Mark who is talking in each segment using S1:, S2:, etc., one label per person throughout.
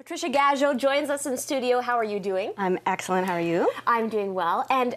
S1: Patricia Gajo joins us in studio. How are you doing?
S2: I'm excellent. How are you?
S1: I'm doing well. And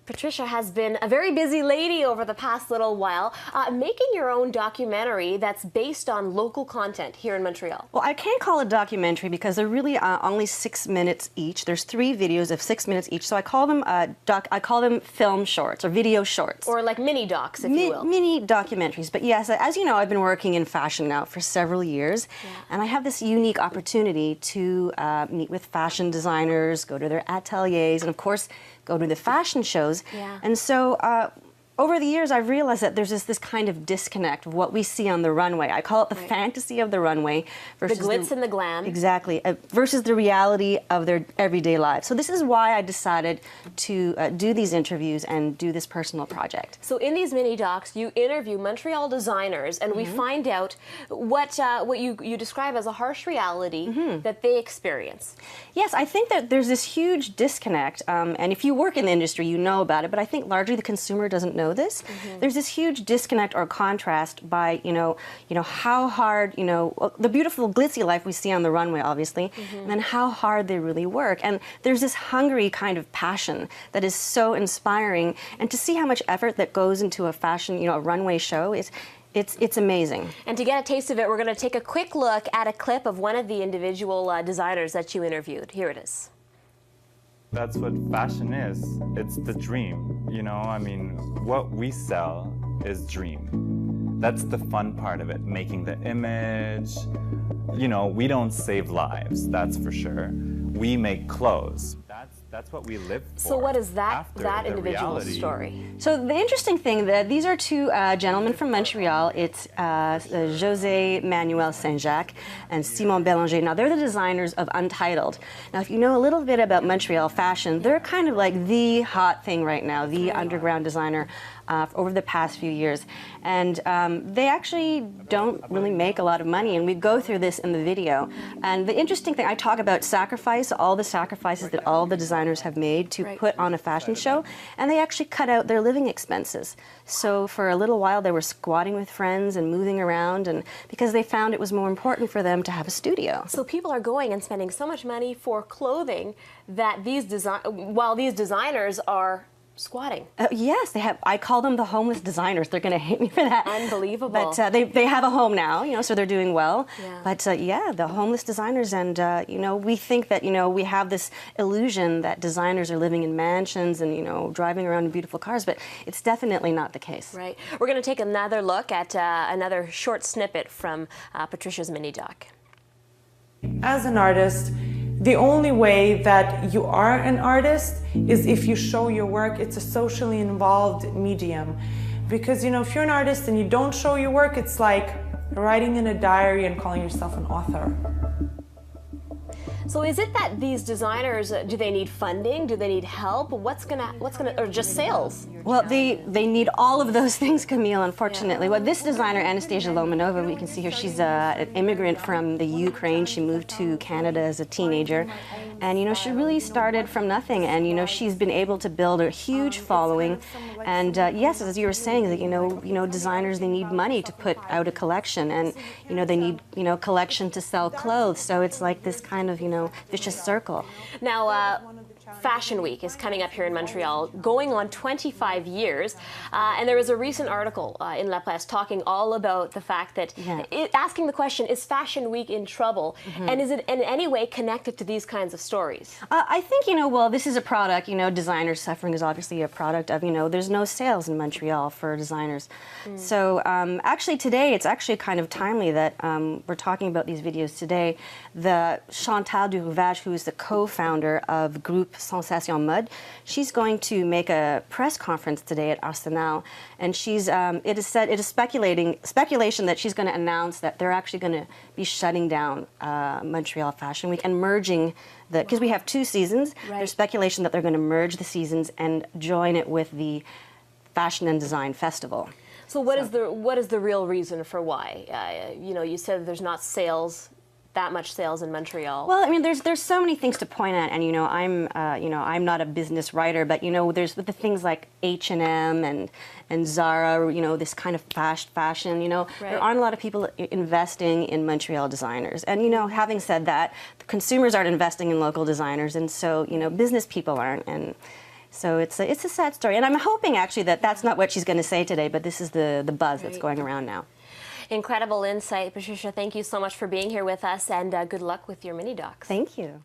S1: Patricia has been a very busy lady over the past little while, making your own documentary that's based on local content here in Montreal.
S2: Well, I can't call it a documentary because they're really only 6 minutes each. There's 3 videos of 6 minutes each, so I call them film shorts or video shorts.
S1: Or like mini docs, if you will.
S2: Mini documentaries. But yes, as you know, I've been working in fashion now for several years, and I have this unique opportunity to meet with fashion designers, go to their ateliers, and of course, go to the fashion shows.
S1: Yeah.
S2: And so over the years, I've realized that there's this kind of disconnect of what we see on the runway. I call it the fantasy of the runway versus
S1: the glitz and the glam.
S2: Exactly, versus the reality of their everyday lives. So this is why I decided to do these interviews and do this personal project.
S1: So in these mini docs, you interview Montreal designers, and we find out what you describe as a harsh reality that they experience.
S2: Yes, I think that there's this huge disconnect, and if you work in the industry, you know about it, but I think largely the consumer doesn't know this. There's this huge disconnect or contrast by, you know how hard, the beautiful glitzy life we see on the runway, obviously, and then how hard they really work. And there's this hungry kind of passion that is so inspiring, and to see how much effort that goes into a fashion, a runway show it's amazing.
S1: And to get a taste of it, we're going to take a quick look at a clip of one of the individual designers that you interviewed. Here it is.
S3: That's what fashion is. It's the dream, I mean, what we sell is dream. That's the fun part of it, making the image. We don't save lives, that's for sure. We make clothes. That's what we live for.
S1: So what is that individual story?
S2: So the interesting thing that these are 2 gentlemen from Montreal. It's José Manuel Saint-Jacques and Simon Bélanger. Now they're the designers of Untitled. Now if you know a little bit about Montreal fashion, they're kind of like the hot thing right now, the underground designer over the past few years. And they actually don't really make a lot of money, and we go through this in the video. And the interesting thing, I talk about sacrifice, all the sacrifices that all the designers have made to put on a fashion show, and they actually cut out their living expenses. So for a little while they were squatting with friends and moving around, and because they found it was more important for them to have a studio.
S1: So people are going and spending so much money for clothing that while these designers are squatting.
S2: Yes, they have. I call them the homeless designers. They're going to hate me for that.
S1: Unbelievable.
S2: But they have a home now, so they're doing well.
S1: Yeah.
S2: But yeah, the homeless designers, and we think that we have this illusion that designers are living in mansions and driving around in beautiful cars, but it's definitely not the case.
S1: Right. We're going to take another look at another short snippet from Patricia's mini doc.
S4: As an artist, the only way that you are an artist is if you show your work. It's a socially involved medium. Because, if you're an artist and you don't show your work, it's like writing in a diary and calling yourself an author.
S1: So is it that these designers, do they need funding? Do they need help? What's gonna, or just sales?
S2: Well, they need all of those things, Camille, unfortunately. Well, this designer, Anastasia Lomanova, we can see here, she's an immigrant from the Ukraine. She moved to Canada as a teenager. And, she really started from nothing. And, she's been able to build a huge following. And yes, as you were saying, that, designers, they need money to put out a collection. And, they need, collection to sell clothes. So it's like this kind of, vicious circle.
S1: Now, Fashion Week is coming up here in Montreal, going on 25 years. And there was a recent article in La Presse talking all about the fact that, asking the question, is Fashion Week in trouble? And is it in any way connected to these kinds of stories?
S2: I think, well, this is a product, designer suffering is obviously a product of, there's no sales in Montreal for designers. So actually today, it's actually kind of timely that we're talking about these videos today. The Chantal Durouvage, who is the co-founder of Group Sensation Mode, she's going to make a press conference today at Arsenal, and she's it is speculation that she's going to announce that they're actually going to be shutting down Montreal Fashion Week and merging because we have 2 seasons. There's speculation that they're going to merge the seasons and join it with the Fashion and Design Festival.
S1: So what is the real reason for why? You said there's not sales that much sales in Montreal?
S2: Well, I mean, there's so many things to point at, and I'm not a business writer, but there's the things like H&M and Zara, this kind of fashion. There aren't a lot of people investing in Montreal designers, and having said that, the consumers aren't investing in local designers, and so business people aren't, and so it's a sad story. And I'm hoping actually that that's not what she's going to say today, but this is the buzz that's going around now.
S1: Incredible insight, Patricia. Thank you so much for being here with us, and good luck with your mini docs.
S2: Thank you.